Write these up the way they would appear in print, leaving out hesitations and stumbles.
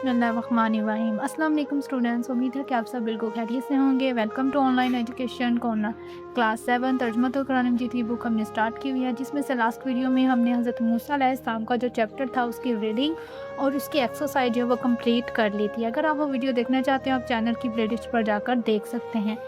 बिस्मिल्लाहिर्रहमानिर्रहीम। अस्सलाम वालेकुम स्टूडेंट्स, उम्मीद है कि आप सब बिल्कुल खैरियत से होंगे। Welcome to online education corner. Class 7 तर्जुमातुल कुरान मजीद की बुक हमने स्टार्ट की हुई है, जिसमें से लास्ट वीडियो में हमने हज़रत मूसा अलैहिस्सलाम का जो चैप्टर था उसकी रीडिंग और उसकी एक्सरसाइज जो है वो कंप्लीट कर ली थी। अगर आप वो वीडियो देखना चाहते हैं आप चैनल की प्लेलिस्ट पर जाकर देख सकते हैं।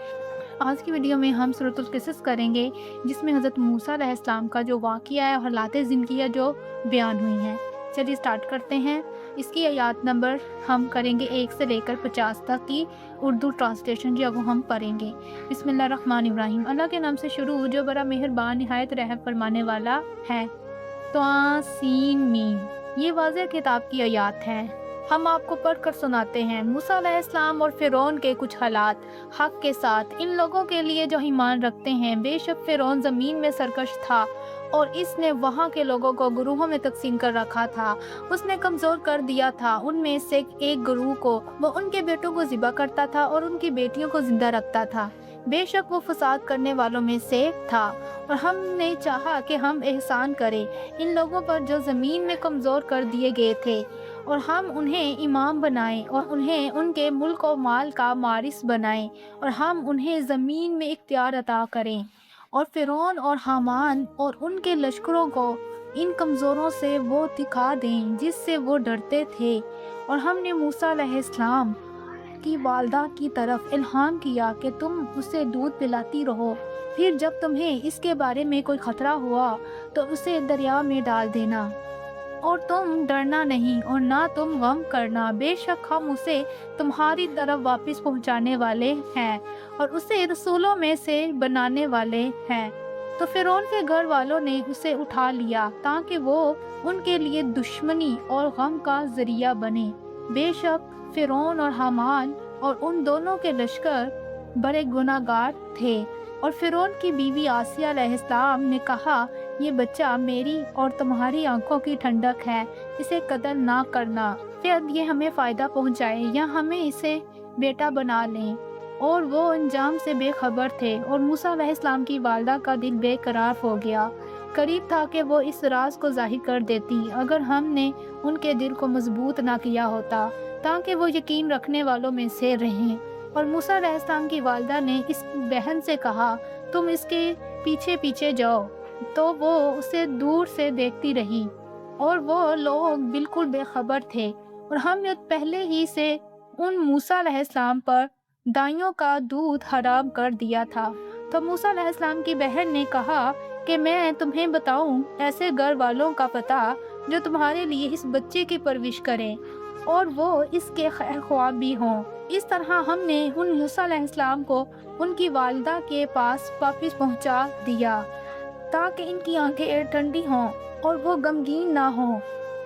आज की वीडियो में हम सूरतुल क़िसस करेंगे, जिसमें हज़रत मूसा अलैहिस्सलाम का जो वाक़िया है और हालात ज़िंदगी जो बयान हुई हैं। चलिए स्टार्ट करते हैं। इसकी आयत नंबर हम करेंगे 1 से लेकर 50 तक की उर्दू ट्रांसलेशन जो वो हम पढ़ेंगे। बिस्मिल्लाहिर्रहमानिर्रहीम। अल्लाह के नाम से शुरू जो बड़ा मेहरबान निहायत रहम फरमाने वाला है। तवासीन मीम, ये वाज़ेह किताब की आयत है। हम आपको पढ़कर सुनाते हैं। मूसा अलैहिस्सलाम और फ़िरौन के कुछ हालात। हक़ के साथ इन लोगों के लिए जो ईमान रखते हैं, बेशक फ़िरौन ज़मीन में सरकश था और इसने वहाँ के लोगों को गुरूहों में तकसीम कर रखा था। उसने कमज़ोर कर दिया था उनमें से एक गुरूह को। वो उनके बेटों को ज़िबा करता था और उनकी बेटियों को ज़िंदा रखता था। बेशक वो फसाद करने वालों में से था। और हमने चाहा कि हम एहसान करें इन लोगों पर जो ज़मीन में कमज़ोर कर दिए गए थे, और हम उन्हें इमाम बनाएं और उन्हें उनके मुल्क और माल का वारिस बनाएं, और हम उन्हें ज़मीन में इख्तियार अता करें। और फ़िरौन और हामान और उनके लश्करों को इन कमज़ोरों से वो दिखा दें जिससे वो डरते थे। और हमने मूसा अलैहिस्सलाम की वालदा की तरफ इल्हाम किया कि तुम उसे दूध पिलाती रहो, फिर जब तुम्हें इसके बारे में कोई ख़तरा हुआ तो उसे दरिया में डाल देना, और तुम डरना नहीं और ना तुम गम करना। बेशक हम उसे तुम्हारी तरफ वापस पहुंचाने वाले हैं और उसे रसूलों में से बनाने वाले हैं। तो फ़िरौन के घर वालों ने उसे उठा लिया ताकि वो उनके लिए दुश्मनी और गम का ज़रिया बने। बेशक फ़िरौन और हामान और उन दोनों के लश्कर बड़े गुनाहगार थे। और फ़िरौन की बीवी आसिया अलैहिस्सलाम ने कहा, ये बच्चा मेरी और तुम्हारी आंखों की ठंडक है, इसे कत्ल ना करना, शायद ये हमें फ़ायदा पहुंचाए या हमें इसे बेटा बना लें। और वो अंजाम से बेखबर थे। और मूसा अलैहिस्सलाम की वालदा का दिल बेकरार हो गया। करीब था कि वो इस राज को ज़ाहिर कर देती अगर हमने उनके दिल को मजबूत ना किया होता, ताकि वो यकीन रखने वालों में से रहें। और मूसा अलैहिस्सलाम की वालदा ने इस बहन से कहा, तुम इसके पीछे पीछे जाओ। तो वो उसे दूर से देखती रही और वो लोग बिल्कुल बेखबर थे। और हमने पहले ही से उन मूसा अलैहिस्सलाम पर दाइयों का दूध हराम कर दिया था। तो मूसा अलैहिस्सलाम की बहन ने कहा कि मैं तुम्हें बताऊं ऐसे घर वालों का पता जो तुम्हारे लिए इस बच्चे की परवरिश करें और वो इसके खैर ख्वाह भी हों। इस तरह हमने उन मूसा अलैहिस्सलाम को उनकी वालिदा के पास वापस पहुंचा दिया ताकि इनकी आंखें ठंडी हों और वो गमगीन ना हों,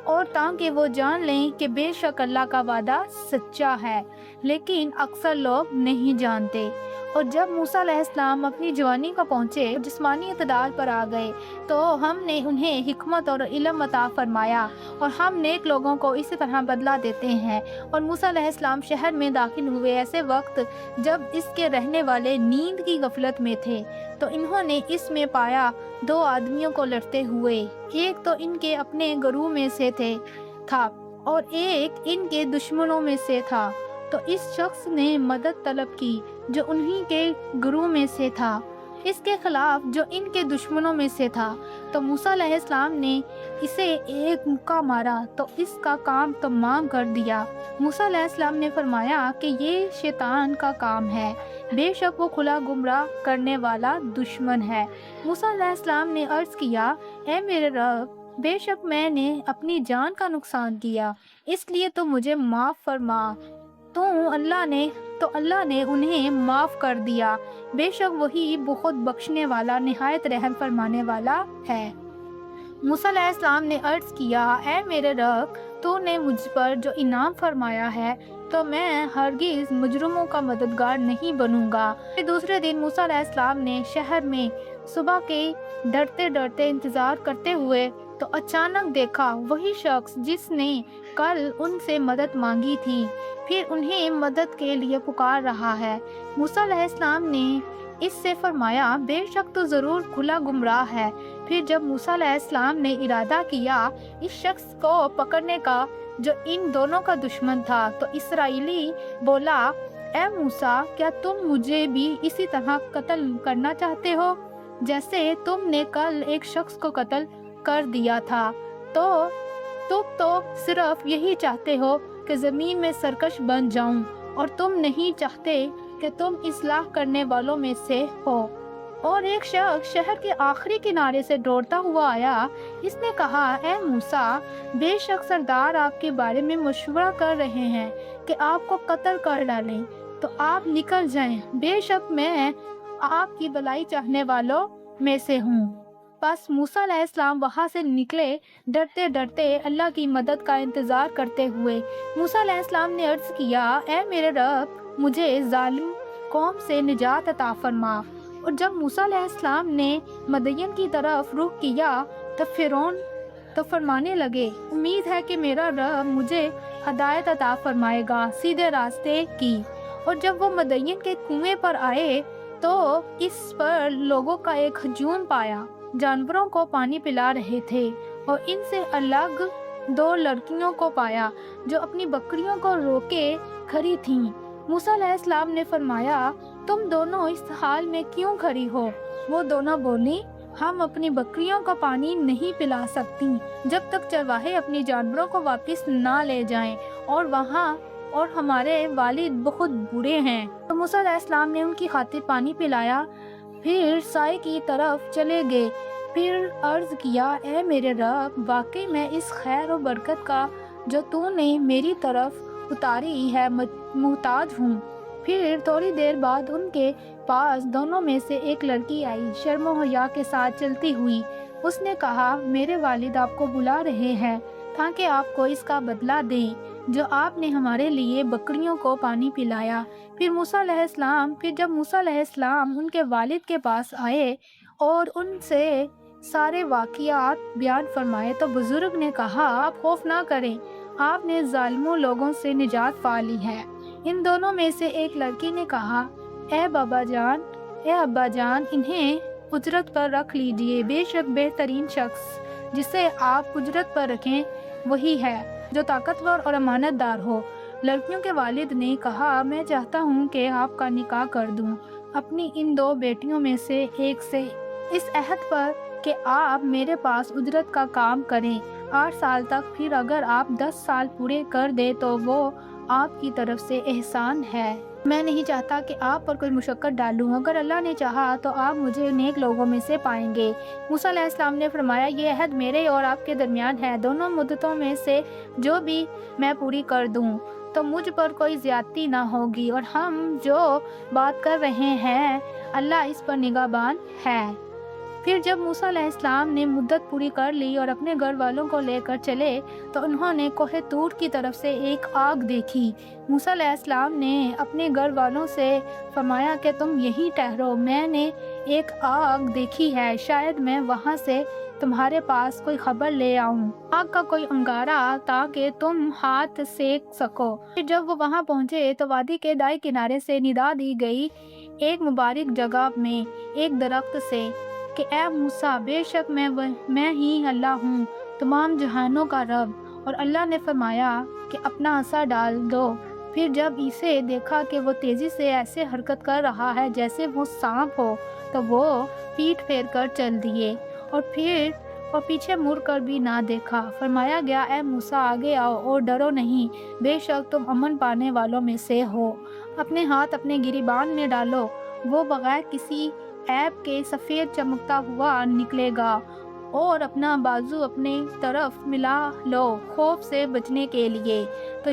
और ताकि वो जान लें कि बेशक अल्लाह का वादा सच्चा है, लेकिन अक्सर लोग नहीं जानते। और जब मूसा अलैहिस्सलाम अपनी जवानी को पहुँचे, जिस्मानी इतदाल पर आ गए, तो हमने उन्हें हिकमत और इल्म अता फरमाया, और हम नेक लोगों को इसी तरह बदला देते हैं। और मूसा अलैहिस्सलाम शहर में दाखिल हुए ऐसे वक्त जब इसके रहने वाले नींद की गफलत में थे, तो इन्होंने इसमें पाया 2 आदमियों को लड़ते हुए। एक तो इनके अपने गुरूह में से था और एक इनके दुश्मनों में से था। तो इस शख्स ने मदद तलब की जो उन्हीं के गुरूह में से था, इसके खिलाफ जो इनके दुश्मनों में से था। तो मूसा अलैहिस्सलाम ने इसे एक मुक्का मारा तो इसका काम तमाम कर दिया। मूसा अलैहिस्सलाम ने फरमाया कि ये शैतान का काम है, बेशक वो खुला गुमराह करने वाला दुश्मन है। मूसा अलैहिस्सलाम ने अर्ज़ किया, ऐ मेरे रब, बेशक मैंने अपनी जान का नुकसान किया, इसलिए तो मुझे माफ़ फरमा। तो अल्लाह ने उन्हें माफ़ कर दिया। बेशक वही बहुत बख्शने वाला निहायत रहम फरमाने वाला है। मूसा अलैहिस्सलाम ने अर्ज़ किया, ऐ मेरे रब, तूने मुझ पर जो इनाम फरमाया है तो मैं हरगिज़ मुजरिमों का मददगार नहीं बनूंगा। फिर दूसरे दिन मूसा अलैहिस्सलाम ने शहर में सुबह के डरते डरते इंतज़ार करते हुए तो अचानक देखा वही शख्स जिसने कल उनसे मदद मांगी थी, फिर उन्हें मदद के लिए पुकार रहा है। मूसा अलैहिस्सलाम ने इससे फरमाया, बेशक तो ज़रूर खुला गुमराह है। फिर जब मूसा अलैहिस्सलाम ने इरादा किया इस शख्स को पकड़ने का, जो इन दोनों का दुश्मन था। तो इसराइली बोला, ए मूसा, क्या तुम मुझे भी इसी तरह कत्ल करना चाहते हो जैसे तुमने कल एक शख्स को कत्ल कर दिया था? तो तुम तो सिर्फ यही चाहते हो कि ज़मीन में सरकश बन जाऊं, और तुम नहीं चाहते कि तुम इस्लाह करने वालों में से हो। और एक शख्स शहर के आखिरी किनारे से दौड़ता हुआ आया। इसने कहा, ए मूसा, बेशक सरदार आपके बारे में मशवरा कर रहे हैं कि आपको कत्ल कर डालें, तो आप निकल जाएं। बेशक मैं आपकी भलाई चाहने वालों में से हूँ। बस मूसा अलैहिस्सलाम वहाँ से निकले, डरते डरते अल्लाह की मदद का इंतज़ार करते हुए। मूसा अलैहिस्सलाम ने अर्ज़ किया, ए मेरे रब, मुझे जालिम कौम से निजात अता फरमा। और जब मूसा अलैहिस्सलाम ने मदयन की तरफ रुख किया तो फ़िरौन तो फरमाने लगे, उम्मीद है कि मेरा रब मुझे हदायत अता फरमाएगा सीधे रास्ते की। और जब वो मदयन के कुएं पर आए तो इस पर लोगों का एक हजूम पाया, जानवरों को पानी पिला रहे थे। और इनसे अलग दो लड़कियों को पाया जो अपनी बकरियों को रोके खड़ी थीं। मूसा अलैहिस्सलाम ने फरमाया, तुम दोनों इस हाल में क्यों खड़ी हो? वो दोनों बोली, हम अपनी बकरियों को पानी नहीं पिला सकती जब तक चरवाहे अपनी जानवरों को वापस ना ले जाएं, और हमारे वालिद बहुत बुरे हैं। तो मूसा अलैहिस्सलाम ने उनकी खातिर पानी पिलाया, फिर साए की तरफ चले गए। फिर अर्ज़ किया, ए मेरे रब, वाकई मैं इस खैर और बरकत का जो तूने मेरी तरफ उतारी है मुहताज हूँ। फिर थोड़ी देर बाद उनके पास दोनों में से एक लड़की आई, शर्म और हया के साथ चलती हुई। उसने कहा, मेरे वालिद आपको बुला रहे हैं ताकि आपको इसका बदला दें जो आपने हमारे लिए बकरियों को पानी पिलाया। फिर जब मूसा अलैहिस्सलाम उनके वालिद के पास आए और उनसे सारे वाक़ियात बयान फरमाए तो बुज़ुर्ग ने कहा, आप खौफ ना करें, आपने ज़ालिमों लोगों से निजात पा ली है। इन दोनों में से एक लड़की ने कहा, ए अब्बा जान, इन्हें उजरत पर रख लीजिए। बेशक बेहतरीन शख्स जिसे आप उजरत पर रखें वही है जो ताकतवर और अमानतदार हो। लड़कियों के वालिद ने कहा, मैं चाहता हूँ कि आपका निकाह कर दूँ अपनी इन दो बेटियों में से एक से, इस अहद पर कि आप मेरे पास उजरत का काम करें 8 साल तक। फिर अगर आप 10 साल पूरे कर दे तो वो आपकी तरफ से एहसान है। मैं नहीं चाहता कि आप पर कोई मुशक्कत डालूं। अगर अल्लाह ने चाहा तो आप मुझे नेक लोगों में से पाएंगे। मूसा अलैहिस्सलाम ने फरमाया, ये अहद मेरे और आपके दरमियान है। दोनों मुद्दतों में से जो भी मैं पूरी कर दूं तो मुझ पर कोई ज़्यादती ना होगी, और हम जो बात कर रहे हैं अल्लाह इस पर निगाहबान है। फिर जब मूसा अलैहिस्सलाम ने मुद्दत पूरी कर ली और अपने घर वालों को लेकर चले तो उन्होंने कोहे तूर की तरफ से एक आग देखी। मूसा अलैहिस्सलाम ने अपने घर वालों से फरमाया कि तुम यहीं ठहरो, मैंने एक आग देखी है, शायद मैं वहाँ से तुम्हारे पास कोई खबर ले आऊं, आग का कोई अंगारा, ताकि तुम हाथ सेक सको। फिर जब वो वहाँ पहुँचे तो वादी के दाएं किनारे से निदा दी गई एक मुबारक जगह में एक दरख्त से कि ए मूसा, बेशक मैं ही अल्लाह हूँ, तमाम जहानों का रब। और अल्लाह ने फरमाया कि अपना असा डाल दो। फिर जब इसे देखा कि वो तेज़ी से ऐसे हरकत कर रहा है जैसे वो सांप हो, तो वो पीठ फेर कर चल दिए और पीछे मुड़ कर भी ना देखा। फरमाया गया, ए मूसा, आगे आओ और डरो नहीं, बेशक तुम अमन पाने वालों में से हो। अपने हाथ अपने गिरिबान में डालो, वो बगैर किसी ऐप के सफ़ेद चमकता हुआ निकलेगा, और अपना बाजू अपने तरफ मिला लो खौफ से बचने के लिए। तो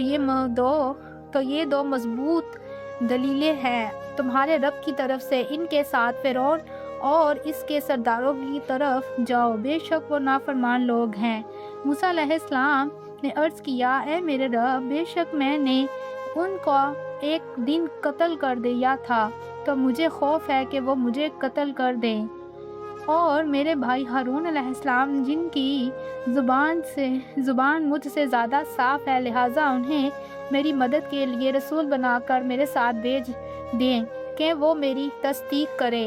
ये दो मजबूत दलीलें हैं तुम्हारे रब की तरफ से। इनके साथ फ़िरौन और इसके सरदारों की तरफ जाओ, बेशक वो नाफरमान लोग हैं। मूसा अलैहिस्सलाम ने अर्ज़ किया, ए मेरे रब, बेशक मैंने उनको एक दिन कत्ल कर दिया था, तो मुझे खौफ है कि वो मुझे कत्ल कर दें। और मेरे भाई हारून अलैहिस्सलाम, जिनकी ज़ुबान मुझसे ज़्यादा साफ़ है, लिहाजा उन्हें मेरी मदद के लिए रसूल बनाकर मेरे साथ भेज दें कि वो मेरी तस्दीक करे,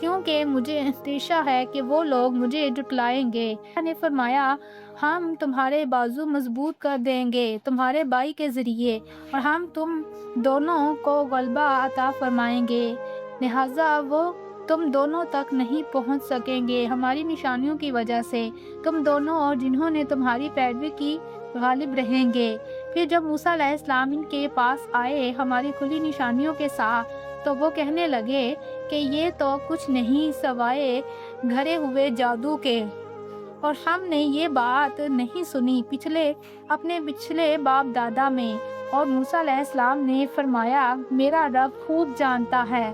क्योंकि मुझे अंदेशा है कि वो लोग मुझे जुटलाएंगे। ने फरमाया, ہم تمہارے بازو مضبوط کر دیں گے تمہارے بھائی کے ذریعے، اور ہم تم دونوں کو غلبہ عطا فرمائیں گے، لہٰذا وہ تم دونوں تک نہیں پہنچ سکیں گے ہماری نشانیوں کی وجہ سے، تم دونوں اور جنہوں نے تمہاری پیروی کی غالب رہیں گے۔ پھر جب موسیٰ علیہ السلام ان کے پاس آئے ہماری کھلی نشانیوں کے ساتھ، تو وہ کہنے لگے کہ یہ تو کچھ نہیں سوائے گھڑے ہوئے جادو کے، اور ہم نے یہ بات نہیں سنی اپنے پچھلے باپ دادا میں۔ اور موسیٰ علیہ السلام نے فرمایا، میرا رب خوب جانتا ہے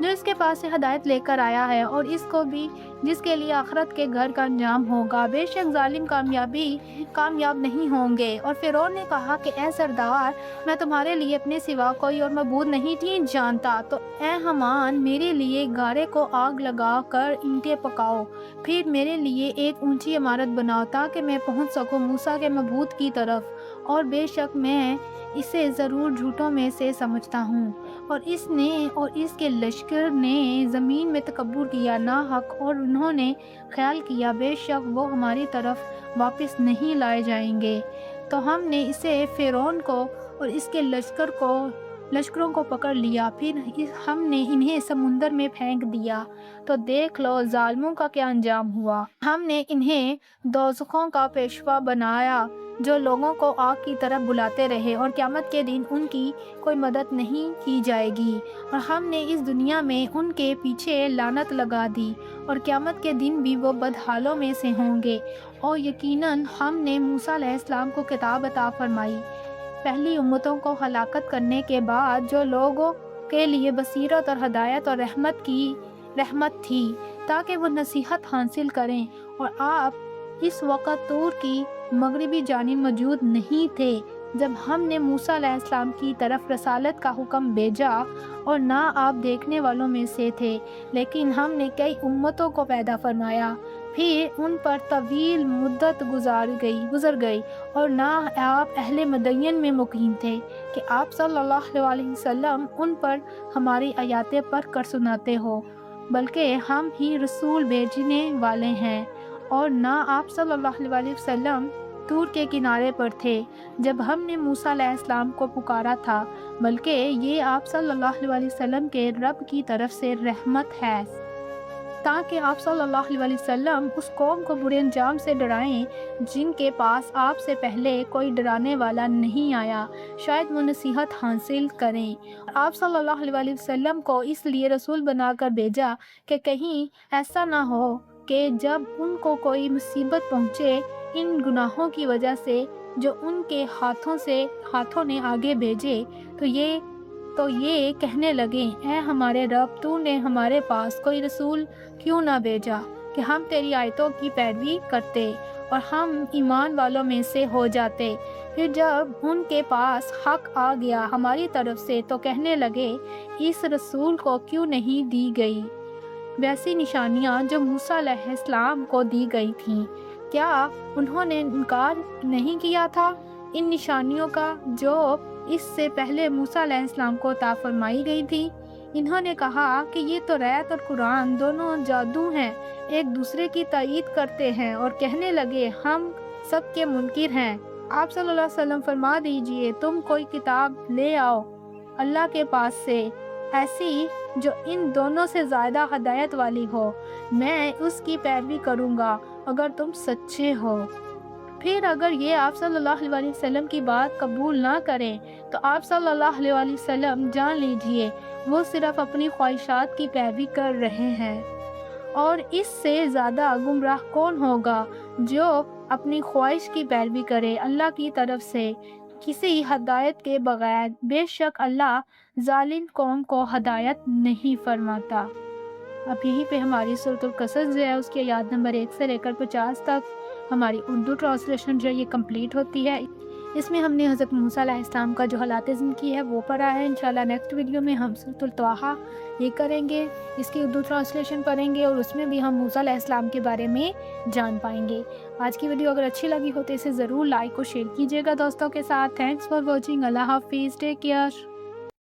جو اس کے پاس سے ہدایت لے کر آیا ہے، اور اس کو بھی جس کے لیے آخرت کے گھر کا انجام ہوگا، بے شک ظالم کامیاب نہیں ہوں گے۔ اور فرعون نے کہا کہ اے سردار، میں تمہارے لیے اپنے سوا کوئی اور معبود نہیں جانتا، تو اے حامان میرے لیے گارے کو آگ لگا کر اینٹیں پکاؤ، پھر میرے لیے ایک اونچی عمارت بناؤ تاکہ میں پہنچ سکوں موسیٰ کے معبود کی طرف، اور بے شک میں اسے ضرور جھوٹوں میں سے سمجھتا ہوں۔ اور اس نے اور اس کے لشکر نے زمین میں تکبر کیا ناحق، اور انہوں نے خیال کیا بے شک وہ ہماری طرف واپس نہیں لائے جائیں گے، تو ہم نے اسے فرعون کو اور اس کے لشکروں کو پکڑ لیا، پھر ہم نے انہیں سمندر میں پھینک دیا، تو دیکھ لو ظالموں کا کیا انجام ہوا۔ ہم نے انہیں دوزخوں کا پیشوا بنایا جو لوگوں کو آگ کی طرف بلاتے رہے، اور قیامت کے دن ان کی کوئی مدد نہیں کی جائے گی، اور ہم نے اس دنیا میں ان کے پیچھے لعنت لگا دی، اور قیامت کے دن بھی وہ بدحالوں میں سے ہوں گے۔ اور یقیناً ہم نے موسیٰ علیہ السلام کو کتاب عطا فرمائی پہلی امتوں کو ہلاکت کرنے کے بعد، جو لوگوں کے لیے بصیرت اور ہدایت اور رحمت تھی تاکہ وہ نصیحت حاصل کریں۔ اور آپ اس وقت طور کی مغربی جانب موجود نہیں تھے جب ہم نے موسیٰ علیہ السلام کی طرف رسالت کا حکم بھیجا، اور نہ آپ دیکھنے والوں میں سے تھے، لیکن ہم نے کئی امتوں کو پیدا فرمایا، پھر ان پر طویل مدت گزر گئی، اور نہ آپ اہل مدین میں مقیم تھے کہ آپ صلی اللہ علیہ وسلم ان پر ہماری آیاتیں پڑھ کر سناتے ہو، بلکہ ہم ہی رسول بھیجنے والے ہیں۔ اور نہ آپ صلی اللہ علیہ وسلم طور کے کنارے پر تھے جب ہم نے موسیٰ علیہ السلام کو پکارا تھا، بلکہ یہ آپ صلی اللہ علیہ وسلم کے رب کی طرف سے رحمت ہے، تاکہ آپ صلی اللہ علیہ وسلم اس قوم کو برے انجام سے ڈرائیں جن کے پاس آپ سے پہلے کوئی ڈرانے والا نہیں آیا، شاید وہ نصیحت حاصل کریں۔ آپ صلی اللہ علیہ وسلم کو اس لیے رسول بنا کر بھیجا کہ کہیں ایسا نہ ہو کہ جب ان کو کوئی مصیبت پہنچے ان گناہوں کی وجہ سے جو ان کے ہاتھوں نے آگے بھیجے، تو یہ کہنے لگیں، اے ہمارے رب، تو نے ہمارے پاس کوئی رسول کیوں نہ بھیجا کہ ہم تیری آیتوں کی پیروی کرتے اور ہم ایمان والوں میں سے ہو جاتے۔ پھر جب ان کے پاس حق آ گیا ہماری طرف سے، تو کہنے لگے، اس رسول کو کیوں نہیں دی گئی ویسی نشانیاں جو موسیٰ علیہ السلام کو دی گئی تھیں؟ کیا انہوں نے انکار نہیں کیا تھا ان نشانیوں کا جو اس سے پہلے موسیٰ علیہ السلام کو عطا فرمائی گئی تھی؟ انہوں نے کہا کہ یہ توریت اور قرآن دونوں جادو ہیں، ایک دوسرے کی تائید کرتے ہیں، اور کہنے لگے ہم سب کے منکر ہیں۔ آپ صلی اللہ علیہ وسلم فرما دیجئے، تم کوئی کتاب لے آؤ اللہ کے پاس سے، ایسی جو ان دونوں سے زیادہ ہدایت والی ہو، میں اس کی پیروی کروں گا اگر تم سچے ہو۔ پھر اگر یہ آپ صلی اللہ علیہ وسلم کی بات قبول نہ کریں تو آپ صلی اللہ علیہ وسلم جان لیجئے وہ صرف اپنی خواہشات کی پیروی کر رہے ہیں، اور اس سے زیادہ گمراہ کون ہوگا جو اپنی خواہش کی پیروی کرے اللہ کی طرف سے کسی ہدایت کے بغیر۔ بے شک اللہ ظالم قوم کو ہدایت نہیں فرماتا۔ اب یہیں پہ ہماری سورۃ القصص جو ہے اس کی آیات نمبر 1 سے لے کر 50 تک ہماری اردو ٹرانسلیشن جو ہے یہ کمپلیٹ ہوتی ہے۔ اس میں ہم نے حضرت موسیٰ علیہ السلام کا جو حالات زندگی ہے وہ پڑھا ہے۔ انشاءاللہ نیکسٹ ویڈیو میں ہم سورۃ الطٰہٰ یہ کریں گے، اس کی اردو ٹرانسلیشن پڑھیں گے، اور اس میں بھی ہم موسیٰ علیہ السلام کے بارے میں جان پائیں گے۔ آج کی ویڈیو اگر اچھی لگی ہو تو اسے ضرور لائک اور شیئر کیجیے گا دوستوں کے ساتھ۔ Thanks for watching. اللہ حافظ، ٹیک کیئر۔